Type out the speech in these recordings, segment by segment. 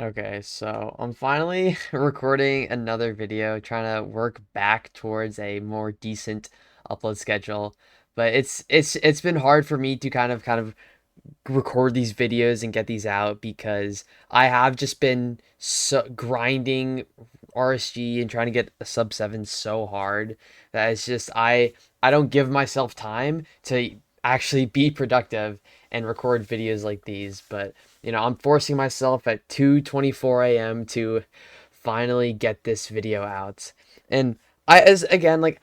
Okay, so I'm finally recording another video, trying to work back towards a more decent upload schedule. But it's been hard for me to kind of record these videos and get these out because I have just been grinding RSG and trying to get a sub 7 so hard that it's just I don't give myself time to actually be productive and record videos like these. But I'm forcing myself at 2:24 a.m. to finally get this video out. And I as again like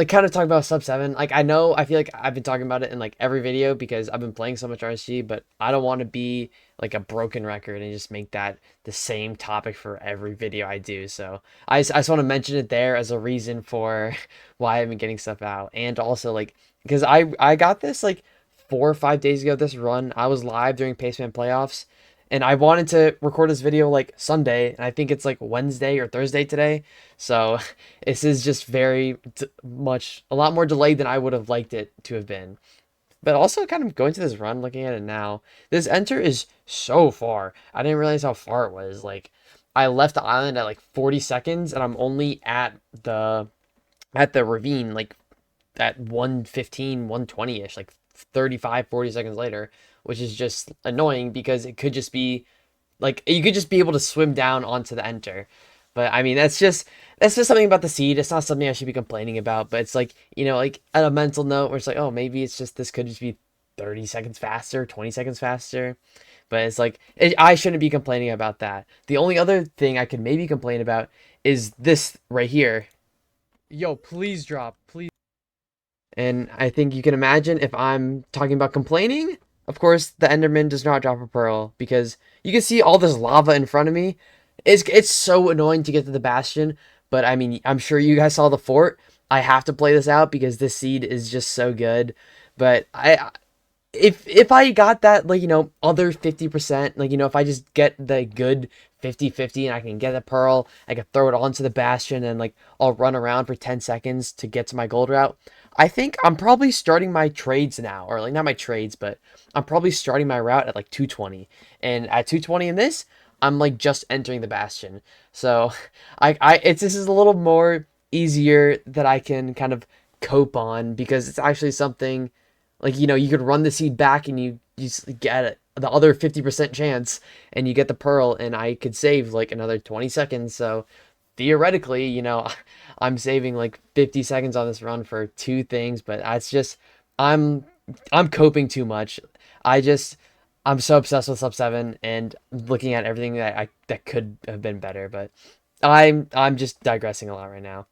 kind of talking about sub 7, like I feel like I've been talking about it in like every video because I've been playing so much RSG, but I don't want to be like a broken record and just make that the same topic for every video I do. So I just want to mention it there as a reason for why I've been getting stuff out. And also like because I got this like 4 or 5 days ago, this run I was live during paceman playoffs, and I wanted to record this video like Sunday, and I think it's like Wednesday or Thursday today. So this is just much a lot more delayed than I would have liked it to have been. But also kind of going to this run, looking at it now, this enter is so far. I didn't realize how far it was. Like I left the island at like 40 seconds and I'm only at the ravine like at 115, 120ish, like 35, 40 seconds later, which is just annoying because it could just be like you could just be able to swim down onto the enter. But I mean, that's just something about the seed. It's not something I should be complaining about. But it's like like at a mental note where it's like, oh, maybe it's just this could just be 30 seconds faster, 20 seconds faster. But it's like I shouldn't be complaining about that. The only other thing I could maybe complain about is this right here. Yo, please drop, please. And I think you can imagine if I'm talking about complaining, of course, the Enderman does not drop a pearl because you can see all this lava in front of me. It's so annoying to get to the bastion, but I mean, I'm sure you guys saw the fort. I have to play this out because this seed is just so good. But if I got that like other 50%, like if I just get the good 50-50 and I can get a pearl, I can throw it onto the bastion and like I'll run around for 10 seconds to get to my gold route. I think I'm probably starting my trades now, or like not my trades, but I'm probably starting my route at like 220. And at 220 in this, I'm like just entering the bastion. So this is a little more easier that I can kind of cope on because it's actually something like you could run the seed back and you get it, the other 50% chance, and you get the pearl, and I could save like another 20 seconds. So theoretically, I'm saving like 50 seconds on this run for two things, but that's just I'm I'm coping too much. I just I'm so obsessed with sub 7 and looking at everything that could have been better, but I'm just digressing a lot right now.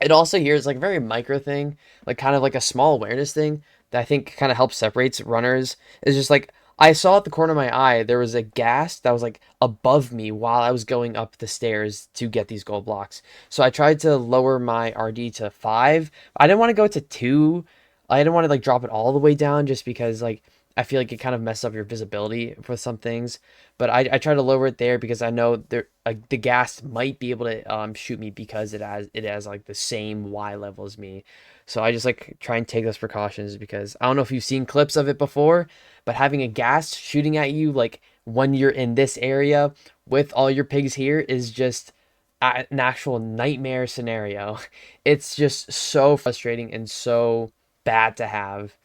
It also here is like a very micro thing, like kind of like a small awareness thing that I think kind of helps separates runners. Is just like I saw at the corner of my eye there was a ghast that was like above me while I was going up the stairs to get these gold blocks. So I tried to lower my RD to 5. I didn't want to go to 2. I didn't want to like drop it all the way down just because like I feel like it kind of messes up your visibility for some things. But I try to lower it there because I know there like the gas might be able to shoot me because it has like the same Y level as me. So I just like try and take those precautions because I don't know if you've seen clips of it before, but having a gas shooting at you like when you're in this area with all your pigs here is just an actual nightmare scenario. It's just so frustrating and so bad to have.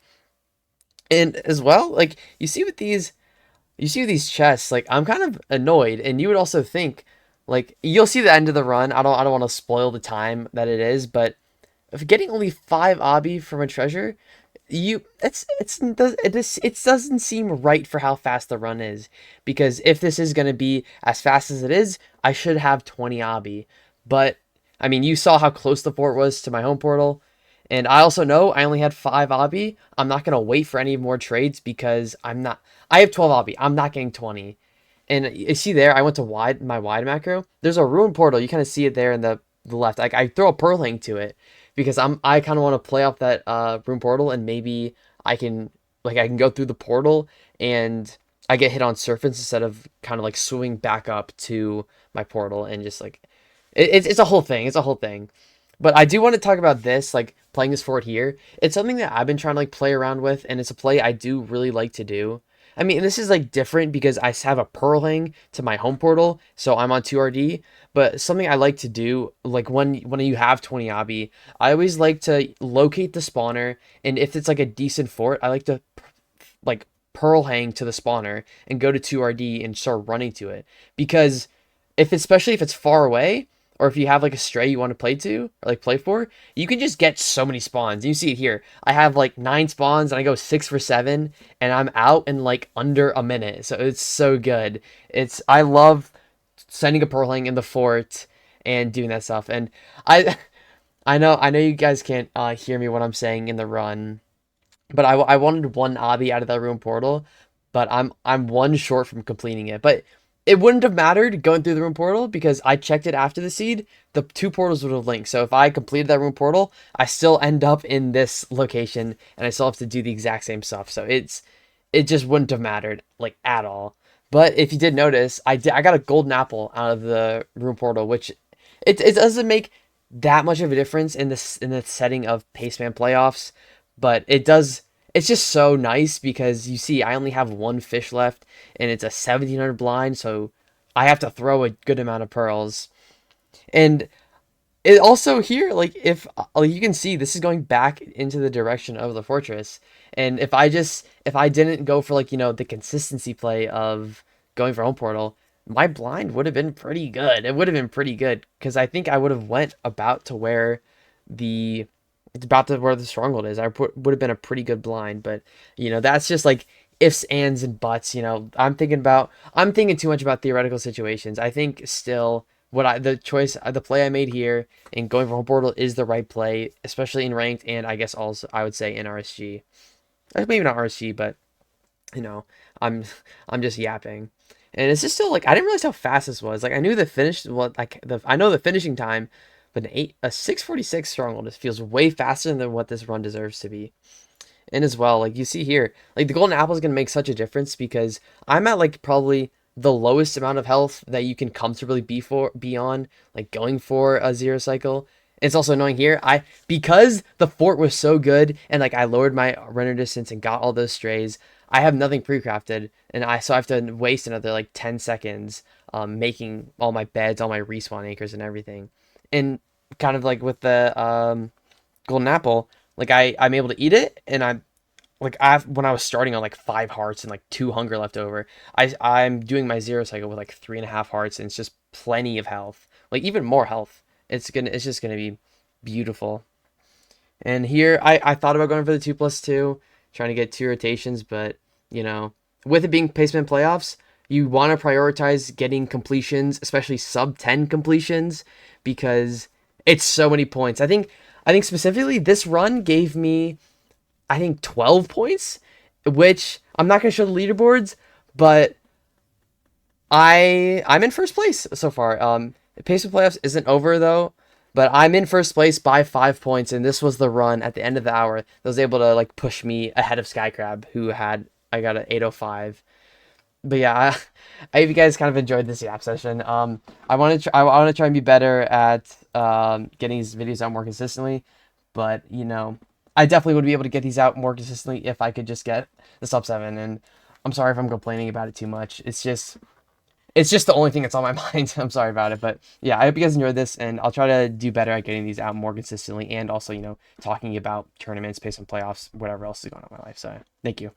And as well, like you see with these chests, like I'm kind of annoyed, and you would also think, like you'll see the end of the run. I don't want to spoil the time that it is, but if getting only 5 obby from a treasure, it doesn't seem right for how fast the run is. Because if this is gonna be as fast as it is, I should have 20 obby. But I mean, you saw how close the fort was to my home portal. And I also know I only had 5 obby. I'm not gonna wait for any more trades because I have 12 obby. I'm not getting 20. And you see there, I went to my wide macro. There's a ruin portal. You kind of see it there in the left. Like I throw a pearl link to it because I kind of want to play off that ruin portal, and maybe I can go through the portal and I get hit on surface instead of kind of like swimming back up to my portal and just like it's a whole thing. It's a whole thing. But I do want to talk about this, like playing this fort here. It's something that I've been trying to like play around with, and it's a play I do really like to do. I mean, this is like different because I have a Pearl hang to my home portal, so I'm on 2RD. But something I like to do, like when you have 20 obby, I always like to locate the spawner, and if it's like a decent fort, I like to like Pearl hang to the spawner and go to 2RD and start running to it. Because if especially if it's far away, or if you have like a stray you want to play to or like play for, you can just get so many spawns. You see it here. I have like 9 spawns and I go 6 for 7 and I'm out in like under a minute. So it's so good. I love sending a Pearl hang in the fort and doing that stuff. And I I know you guys can't hear me when I'm saying in the run, but I wanted one obby out of that room portal, but I'm one short from completing it. But it wouldn't have mattered going through the room portal because I checked it after the seed. The two portals would have linked. So if I completed that room portal, I still end up in this location and I still have to do the exact same stuff. So it just wouldn't have mattered like at all. But if you did notice, I got a golden apple out of the room portal, which it doesn't make that much of a difference in the setting of paceman playoffs, but it does. It's just so nice because you see I only have one fish left and it's a 1700 blind, so I have to throw a good amount of pearls. And it also here, like if like you can see, this is going back into the direction of the fortress. And if I didn't go for like the consistency play of going for home portal, my blind would have been pretty good. It would have been pretty good because I think I would have went about to where the it's about to where the stronghold is. Would have been a pretty good blind, but that's just like ifs, ands, and buts. I'm thinking too much about theoretical situations. I think still the play I made here and going for home portal is the right play, especially in ranked, and I guess also I would say in RSG. Maybe not RSG, but you know, I'm I'm just yapping. And it's just still like I didn't realize how fast this was. Like I knew the finish I know the finishing time, but a 646 stronghold just feels way faster than what this run deserves to be. And as well, like you see here, like the golden apple is going to make such a difference because I'm at like probably the lowest amount of health that you can comfortably be on, like going for a zero cycle. It's also annoying here. Because the fort was so good and like I lowered my render distance and got all those strays, I have nothing pre-crafted, and I have to waste another like 10 seconds making all my beds, all my respawn anchors and everything. And kind of like with the golden apple, like I'm able to eat it, and when I was starting on like 5 hearts and like 2 hunger left over, I'm doing my zero cycle with like 3.5 hearts, and it's just plenty of health, like even more health. It's just gonna be beautiful. And here I thought about going for the 2+2, trying to get 2 rotations, but you know, with it being paceman playoffs, you want to prioritize getting completions, especially sub 10 completions, because it's so many points. I think specifically this run gave me I think 12 points, which I'm not going to show the leaderboards, but I'm in first place so far. The pace of playoffs isn't over though, but I'm in first place by 5 points, and this was the run at the end of the hour that was able to like push me ahead of Skycrab, who had I got an 805. But yeah, I hope you guys kind of enjoyed this yap session. I want to try and be better at getting these videos out more consistently, but I definitely would be able to get these out more consistently if I could just get the sub 7. And I'm sorry if I'm complaining about it too much. It's just the only thing that's on my mind. I'm sorry about it, but yeah, I hope you guys enjoyed this, and I'll try to do better at getting these out more consistently, and also talking about tournaments, pace and playoffs, whatever else is going on in my life. So thank you.